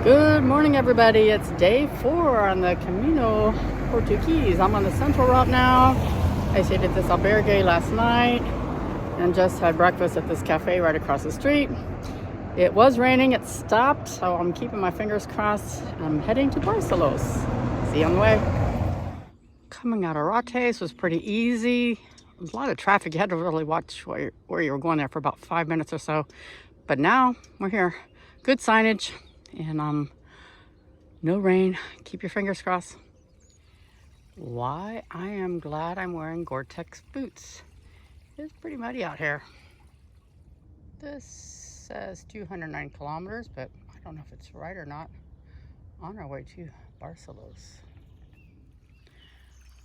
Good morning, everybody. It's day 4 on the Camino Portuguese. I'm on the central route now. I stayed at this albergue last night and just had breakfast at this cafe right across the street. It was raining, it stopped, so I'm keeping my fingers crossed. I'm heading to Barcelos. See you on the way. Coming out of Rates was pretty easy. There was a lot of traffic. You had to really watch where you were going there for about 5 minutes or so. But now we're here. Good signage. And no rain. Keep your fingers crossed. Why I am glad I'm wearing Gore-Tex boots. It's pretty muddy out here. This says 209 kilometers, but I don't know if it's right or not. On our way to Barcelos.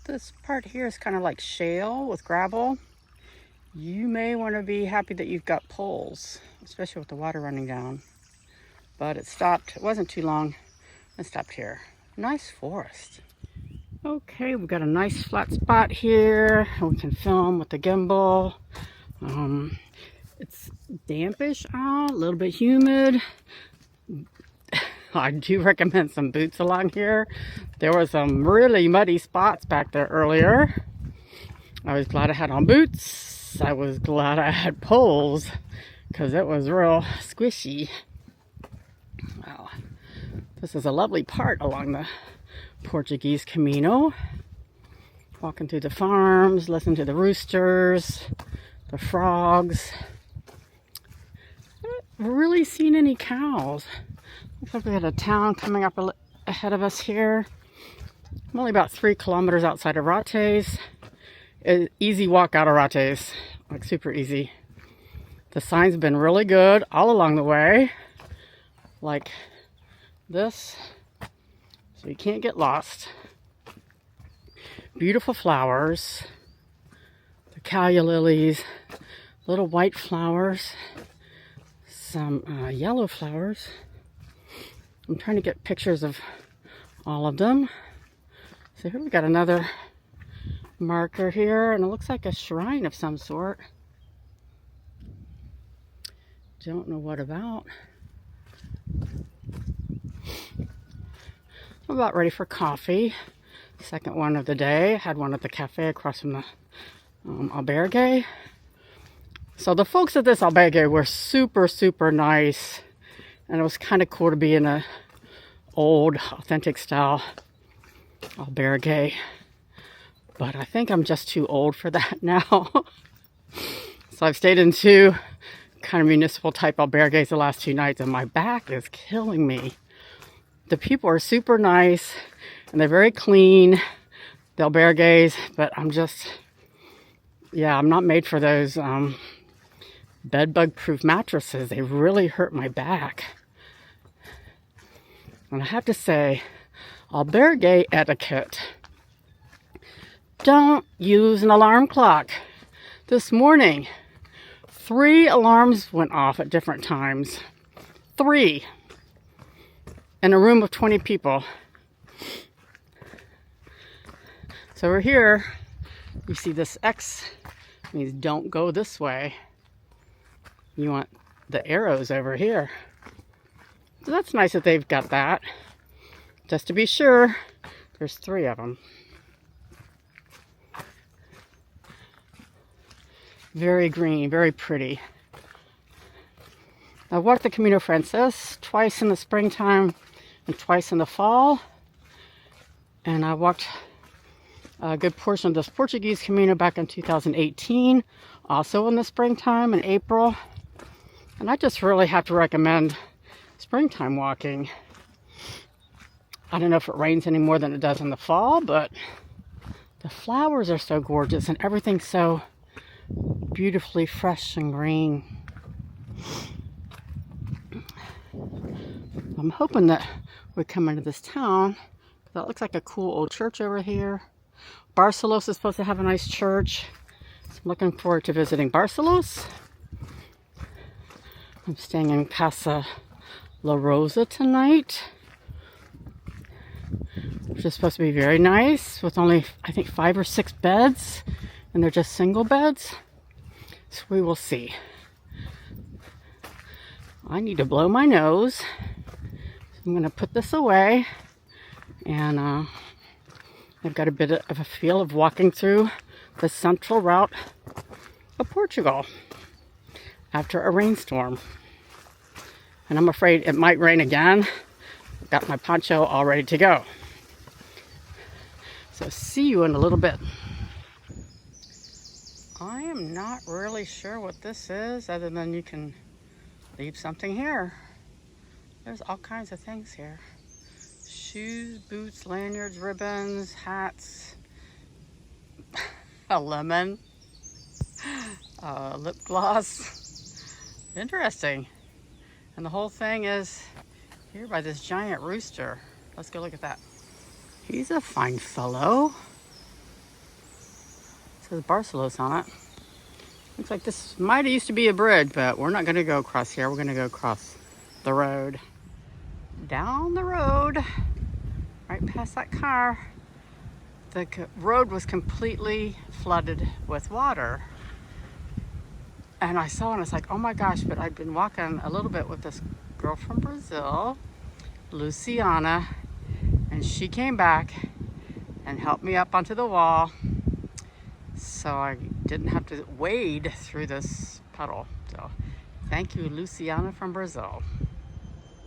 This part here is kind of like shale with gravel. You may want to be happy that you've got poles, especially with the water running down. But it stopped. It wasn't too long. It stopped here. Nice forest. Okay, we've got a nice flat spot here. We can film with the gimbal. It's dampish out, a little bit humid. I do recommend some boots along here. There were some really muddy spots back there earlier. I was glad I had on boots. I was glad I had poles because it was real squishy. Wow, this is a lovely part along the Portuguese Camino. Walking through the farms, listening to the roosters, the frogs. I haven't really seen any cows. Looks like we had a town coming up ahead of us here. I'm only about 3 kilometers outside of Rates. Easy walk out of Rates, like super easy. The signs have been really good all along the way. Like this, so you can't get lost. Beautiful flowers, the calla lilies, little white flowers, some yellow flowers. I'm trying to get pictures of all of them. So here we got another marker here, and it looks like a shrine of some sort. Don't know what about. I'm about ready for coffee. Second one of the day. I had one at the cafe across from the albergue. So the folks at this albergue were super nice, and it was kind of cool to be in a old, authentic style albergue. But I think I'm just too old for that now. So I've stayed in 2 kind of municipal type albergues the last 2 nights, and my back is killing me. The people are super nice and they're very clean, the albergues, but I'm not made for those bed bug proof mattresses. They really hurt my back. And I have to say, albergue etiquette. Don't use an alarm clock. This morning, 3 alarms went off at different times. 3. In a room of 20 people. So we're here. You see this X means don't go this way. You want the arrows over here. So that's nice that they've got that. Just to be sure, there's 3 of them. Very green, very pretty. I walked the Camino Frances twice in the springtime and twice in the fall. And I walked a good portion of this Portuguese Camino back in 2018, also in the springtime in April. And I just really have to recommend springtime walking. I don't know if it rains any more than it does in the fall, but the flowers are so gorgeous and everything's so beautifully fresh and green. I'm hoping that we come into this town. That looks like a cool old church over here. Barcelos is supposed to have a nice church. So I'm looking forward to visiting Barcelos. I'm staying in Casa da Rosa tonight, which is supposed to be very nice with only, I think, 5 or 6 beds. And they're just single beds. So we will see. I need to blow my nose. I'm going to put this away, and I've got a bit of a feel of walking through the central route of Portugal after a rainstorm. And I'm afraid it might rain again. Got my poncho all ready to go. So see you in a little bit. I am not really sure what this is, other than you can leave something here. There's all kinds of things here. Shoes, boots, lanyards, ribbons, hats, a lemon, lip gloss. Interesting. And the whole thing is here by this giant rooster. Let's go look at that. He's a fine fellow. It says Barcelos on it. Looks like this might have used to be a bridge, but we're not going to go across here. We're going to go across the road. Down the road, right past that car. The road was completely flooded with water. And I saw, and I was like, oh my gosh, but I'd been walking a little bit with this girl from Brazil, Luciana, and she came back and helped me up onto the wall, so I didn't have to wade through this puddle. So thank you, Luciana from Brazil.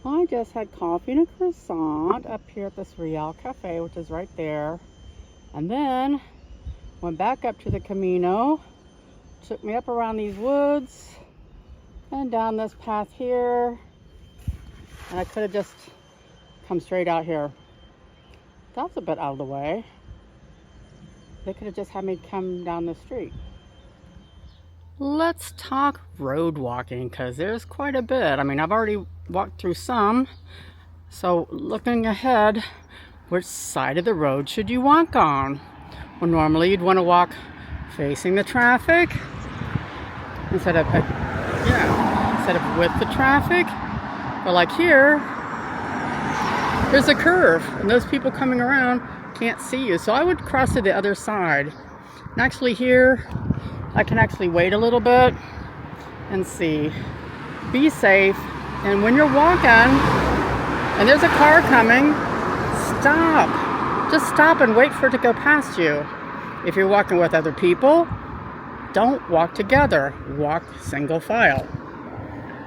I just had coffee and a croissant up here at this Real Cafe, which is right there. And then went back up to the Camino, took me up around these woods and down this path here. And I could have just come straight out here. That's a bit out of the way. They could have just had me come down the street. Let's talk road walking, because there's quite a bit. I mean, I've already walked through some. So looking ahead, which side of the road should you walk on? Well, normally you'd want to walk facing the traffic instead of with the traffic. But like here, there's a curve, and those people coming around can't see you. So I would cross to the other side. And actually here, I can actually wait a little bit and see. Be safe. And when you're walking and there's a car coming, stop. Just stop and wait for it to go past you. If you're walking with other people, don't walk together. Walk single file.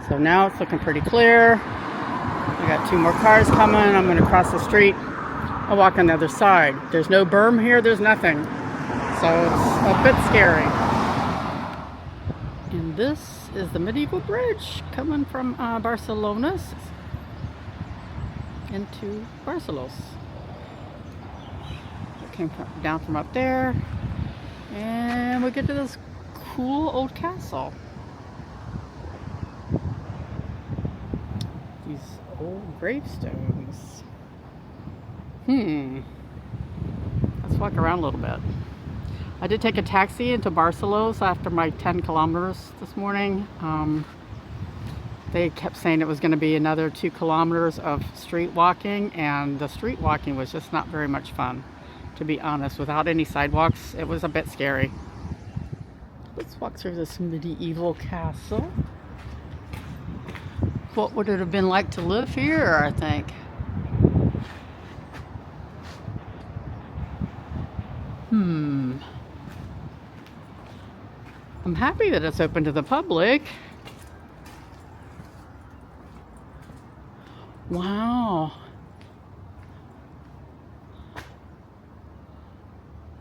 So now it's looking pretty clear. I got 2 more cars coming. I'm going to cross the street. I'll walk on the other side. There's no berm here. There's nothing. So it's a bit scary. And this is the medieval bridge coming from Barcelona into Barcelos. It came down from up there. And we get to this cool old castle. These old gravestones. Let's walk around a little bit. I did take a taxi into Barcelos after my 10 kilometers this morning. They kept saying it was going to be another 2 kilometers of street walking, and the street walking was just not very much fun, to be honest. Without any sidewalks, it was a bit scary. Let's walk through this medieval castle. What would it have been like to live here, I think? I'm happy that it's open to the public. Wow.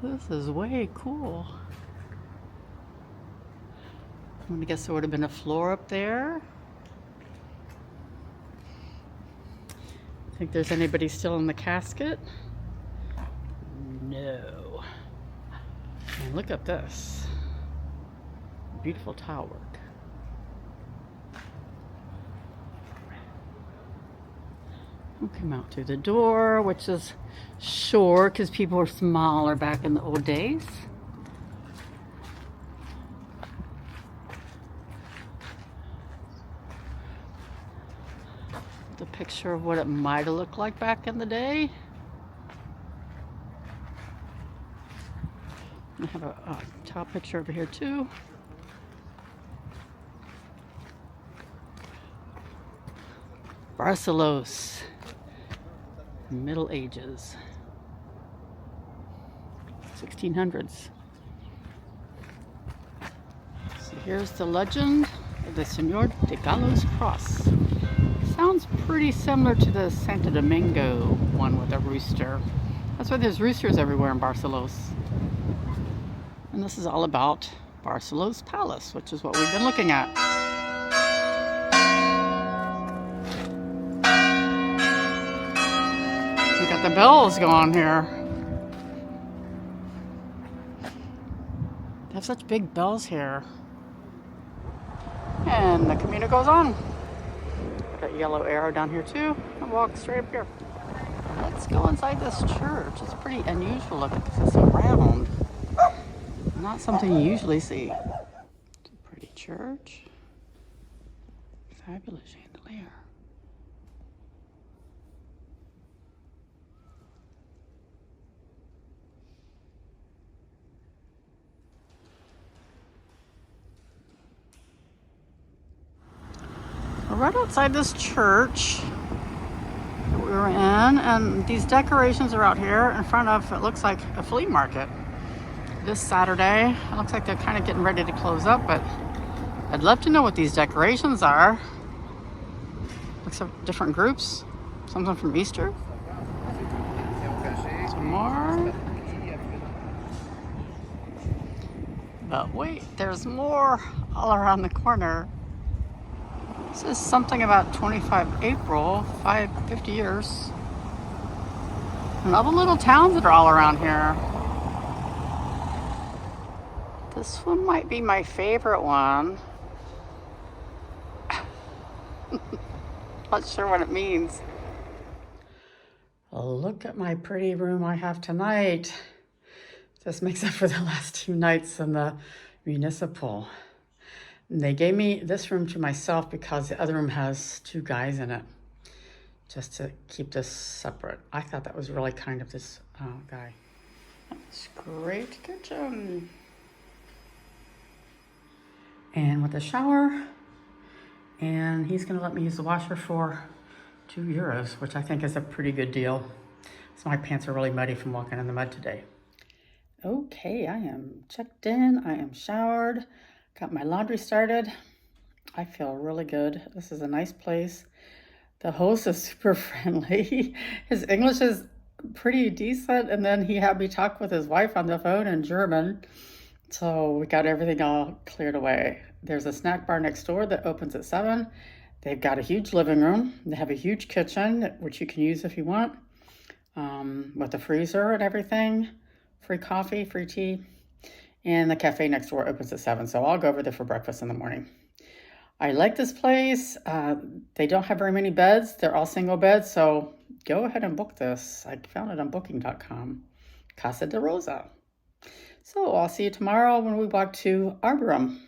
This is way cool. I'm gonna guess there would have been a floor up there. Think there's anybody still in the casket? No. And look at this. Beautiful tile work. We'll come out through the door, which is short because people were smaller back in the old days. The picture of what it might have looked like back in the day. I have a top picture over here too. Barcelos. Middle Ages. 1600s. So here's the legend of the Senor de Gallo's Cross. Sounds pretty similar to the Santo Domingo one with a rooster. That's why there's roosters everywhere in Barcelos. And this is all about Barcelos Palace, which is what we've been looking at. We got the bells going here. They have such big bells here. And the Camino goes on. Got a yellow arrow down here too. And walk straight up here. Let's go inside this church. It's pretty unusual looking because it's so round. Not something you usually see. It's a pretty church. Fabulous chandelier. We're right outside this church that we were in, and these decorations are out here in front of, it looks like a flea market. This Saturday, it looks like they're kind of getting ready to close up, but I'd love to know what these decorations are. Looks like different groups. Something from Easter. Some more. But wait, there's more all around the corner. This is something about 25 April, 50 years. And all the little towns that are all around here. This one might be my favorite one. Not sure what it means. Look at my pretty room I have tonight. This makes up for the last 2 nights in the municipal. And they gave me this room to myself because the other room has 2 guys in it, just to keep this separate. I thought that was really kind of this guy. It's a great kitchen. And with a shower, and he's gonna let me use the washer for €2, which I think is a pretty good deal. So my pants are really muddy from walking in the mud today. Okay, I am checked in, I am showered, got my laundry started. I feel really good. This is a nice place. The host is super friendly. His English is pretty decent, and then he had me talk with his wife on the phone in German. So we got everything all cleared away. There's a snack bar next door that opens at 7. They've got a huge living room. They have a huge kitchen, which you can use if you want, with a freezer and everything. Free coffee, free tea. And the cafe next door opens at 7. So I'll go over there for breakfast in the morning. I like this place. They don't have very many beds. They're all single beds. So go ahead and book this. I found it on booking.com. Casa da Rosa. So I'll see you tomorrow when we walk to Arborum.